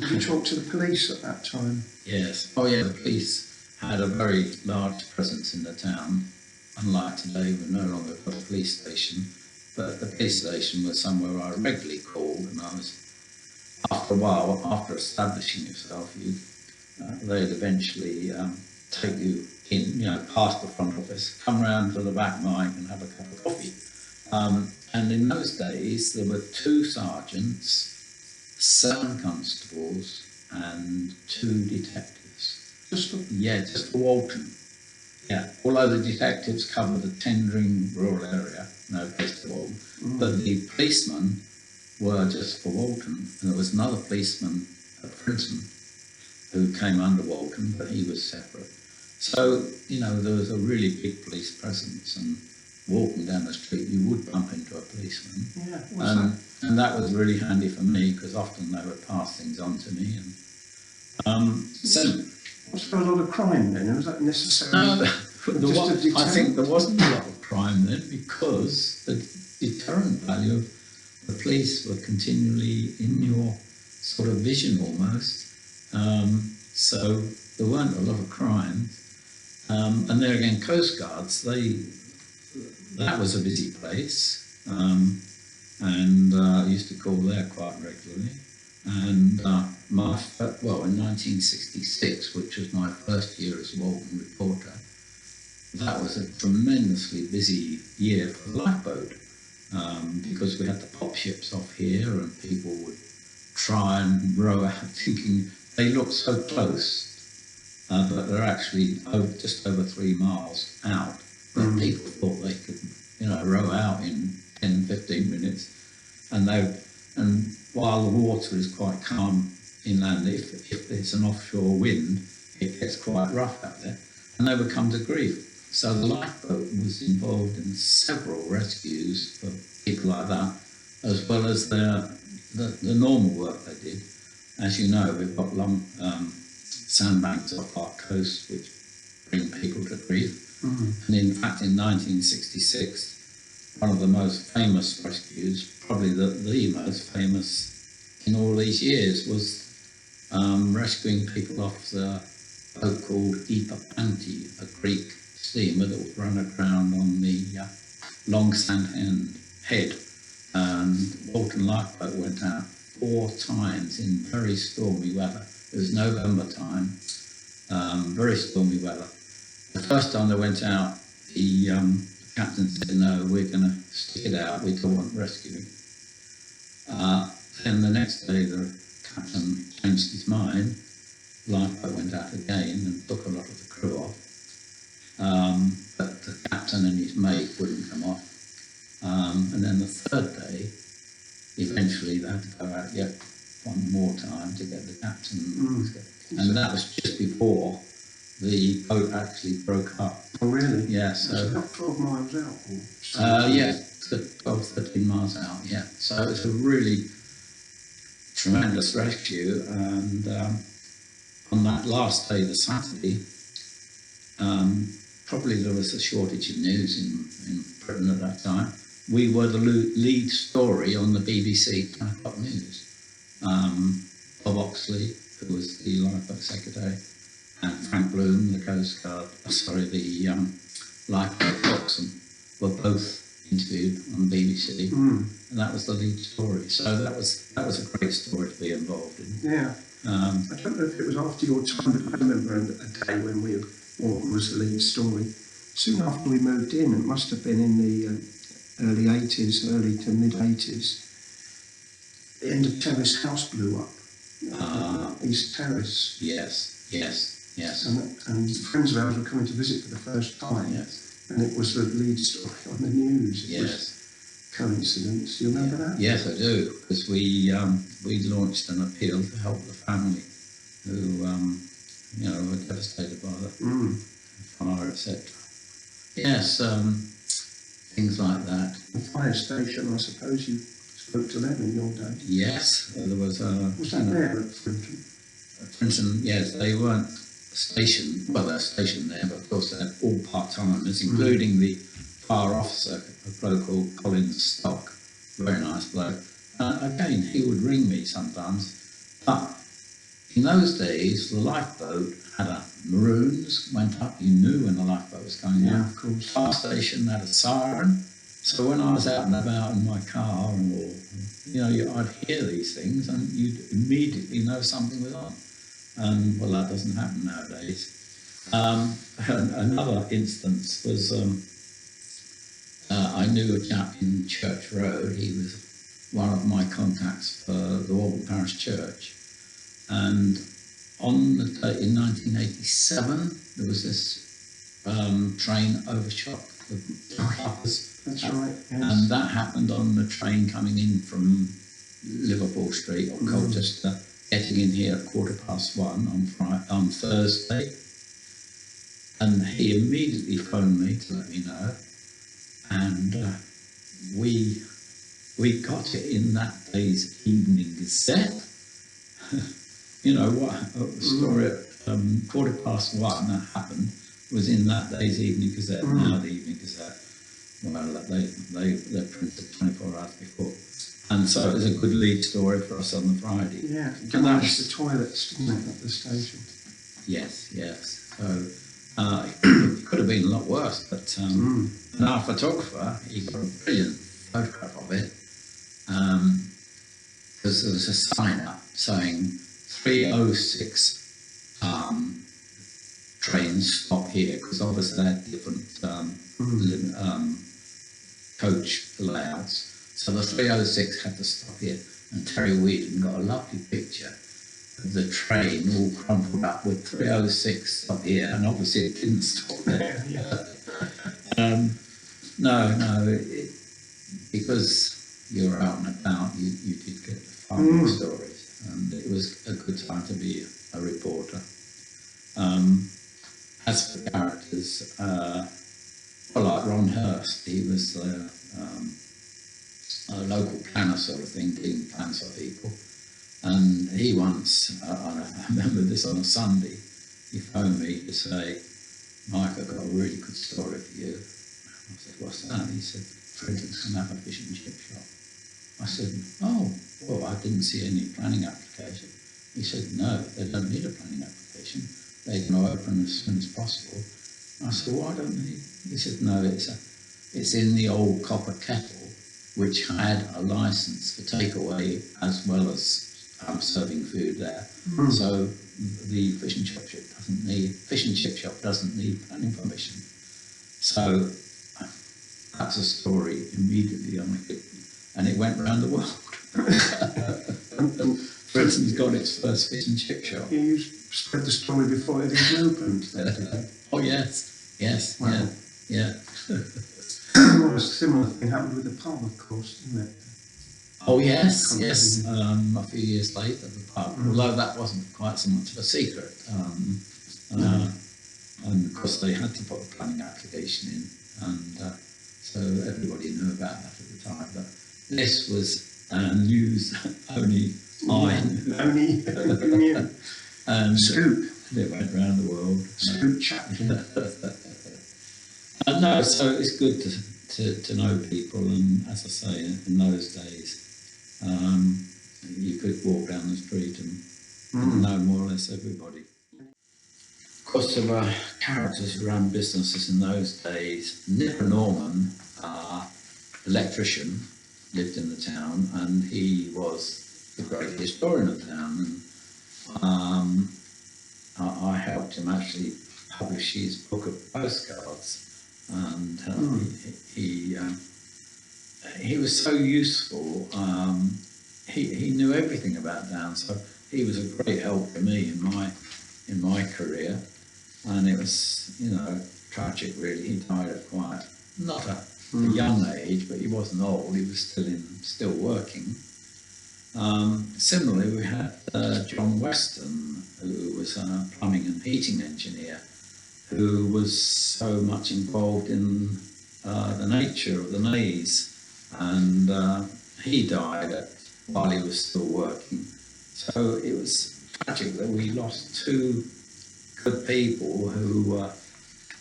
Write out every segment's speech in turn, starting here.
Did you talk to the police at that time? Yes. Oh yeah, the police had a very large presence in the town. Unlike today, we've no longer got a police station, but the police station was somewhere I regularly called, and I was, after a while, after establishing yourself, they'd eventually take you in, past the front office, come round to the back mic and have a cup of coffee. And in those days, there were 2 sergeants, 7 constables, and 2 detectives. Just for Walton. Yeah, although the detectives covered the tendering rural area, no place to Walton, but the policemen were just for Walton, and there was another policeman at Princeton who came under Walton, but he was separate. So, there was a really big police presence, and walking down the street, you would bump into a policeman. Yeah, and that was really handy for me, because often they would pass things on to me. And was there a lot of crime then? Was that necessarily I think there wasn't a lot of crime then, because the deterrent value of the police were continually in your sort of vision almost. So there weren't a lot of crime. And there again, Coast Guards, that was a busy place, and I used to call there quite regularly. And in 1966, which was my first year as Walton reporter, that was a tremendously busy year for the lifeboat, because we had the pop ships off here, and people would try and row out thinking they look so close, but they're actually just over 3 miles out. But people thought they could, row out in 10, 15 minutes, and while the water is quite calm inland, if there's an offshore wind, it gets quite rough out there, and they would come to grief. So the lifeboat was involved in several rescues for people like that, as well as the normal work they did. As you know, we've got long sandbanks off our coast which bring people to grief. And in fact, in 1966, one of the most famous rescues, probably the most famous in all these years, was rescuing people off the boat called Ipapanti, a Greek steamer that would run aground on the Long Sand Head. And Walton Lifeboat went out 4 times in very stormy weather. It was November time, very stormy weather. The first time they went out, the captain said, "No, we're going to stick it out, we don't want rescuing." Then the next day, the captain changed his mind. The lifeboat went out again and took a lot of the crew off. But the captain and his mate wouldn't come off. And then the 3rd day, eventually they had to go out yet one more time to get the captain. And that was just before the boat actually broke up. Oh, really? Yeah, so... It's about 12 miles out? Yeah, 12, 13 miles out, yeah. So it was a really tremendous rescue, and on that last day, the Saturday, probably there was a shortage of news in Britain at that time. We were the lead story on the BBC 10 o'clock news. Bob Oxley, who was the lifeboat secretary, and Frank Bloom, the Coast Guard, the lifeboat coxswain, were both interviewed on the BBC, and that was the lead story. So that was a great story to be involved in. Yeah. I don't know if it was after your time, but I remember a day when Walton was the lead story. Soon after we moved in, it must have been in the early 80s, early to mid 80s, the end of Terrace House blew up. East Terrace. Yes. And friends of ours were coming to visit for the first time. Yes. And it was the lead story on the news. It was coincidence. Do you remember that? Yes, I do, because we launched an appeal to help the family who were devastated by the fire, etc. Yes, things like that. The fire station, I suppose you spoke to them in your day. Yes, there was a... Was that there at Frinton? At Frinton, yes, they weren't stationed, well, they're stationed there, but of course they're all part-timers, including the fire officer, a bloke called Colin Stock, very nice bloke. Again, he would ring me sometimes, but in those days, the lifeboat had a maroons, went up, you knew when the lifeboat was coming Yeah, out. of course. Fire station had a siren. So when I was out and about in my car, or, I'd hear these things and you'd immediately know something was on. Well, that doesn't happen nowadays. Another instance was I knew a chap in Church Road. He was one of my contacts for the Walton Parish Church. And on the day in 1987, there was this train overshot the Uppers. That's right, yes. And that happened on the train coming in from Liverpool Street or Colchester, getting in here at 1:15 on Thursday. And he immediately phoned me to let me know. And we got it in that day's Evening Gazette. What a story at 1:15 that happened was in that day's Evening Gazette. Now the Evening Gazette, well, they printed 24 hours before. And so it was a good lead story for us on the Friday. Yeah, it demolished the toilets, didn't it, at the station? Yes. So it could have been a lot worse, but and our photographer, he got a brilliant photograph of it, because there was a sign up saying 306 trains stop here, because obviously they had different coach layouts. So the 306 had to stop here, and Terry Whedon got a lovely picture of the train all crumpled up with 306 stop here, and obviously it didn't stop there. Because you were out and about, you did get fun stories, and it was a good time to be a reporter. As for characters, like Ron Hurst, he was a local planner sort of thing, doing plans for people. And he once, I remember this on a Sunday, he phoned me to say, "Mike, I've got a really good story for you." I said, "What's that?" He said, "Frederick's going to have a fish and chip shop." I said, "Oh, well, I didn't see any planning application." He said, "No, they don't need a planning application. They're going to open as soon as possible." I said, "Why don't they?" He said, "No, it's in the old copper kettle, which had a license for takeaway as well as serving food there. So the fish and chip shop doesn't need planning permission." So that's a story immediately on it, and it went round the world. Britain's got its first fish and chip shop. You spread the story before it even opened. Oh yes, wow. Yeah. Well, a similar thing happened with the pub, of course, didn't it? Oh yes. A few years later, the pub, although that wasn't quite so much of a secret, and of course they had to put a planning application in, and so everybody knew about that at the time. But this was news only I knew. And Scoop. It went round the world. Scoop Chaplin. No, so it's good to know people, and as I say, in those days, you could walk down the street and know more or less everybody. Of course, there were characters who ran businesses in those days. Nipper Norman, electrician, lived in the town, and he was the great historian of the town. And I helped him actually publish his book of postcards, and he was so useful. He knew everything about Down, so he was a great help to me in my career. And it was, tragic really. He died at quite not a young age, but he wasn't old. He was still working. Similarly, we had John Weston, who was a plumbing and heating engineer, who was so much involved in the nature of the maze, and he died while he was still working. So it was tragic that we lost two good people who were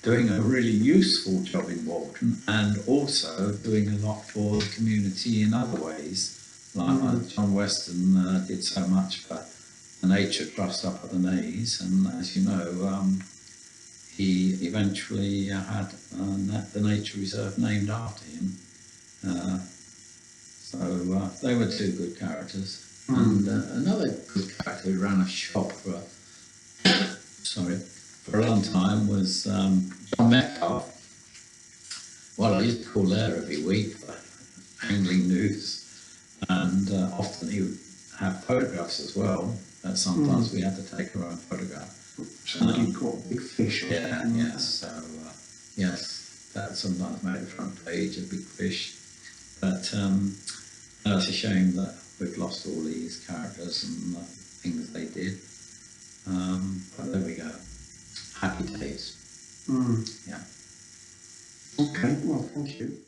doing a really useful job in Walton and also doing a lot for the community in other ways. Like John Weston did so much for the nature trust up at the knees, and as you know, he eventually had the nature reserve named after him. So they were two good characters. And another good character who ran a shop for a long time was John Metcalfe. Well, I used to call there every week for angling news, and often he would have photographs as well. Sometimes we had to take our own photograph. Somebody caught a big fish. Yeah, yes. So yes, that sometimes made the front page, a big fish. But it's a shame that we've lost all these characters and things they did. But there we go. Happy days. Yeah. Okay, well, thank you.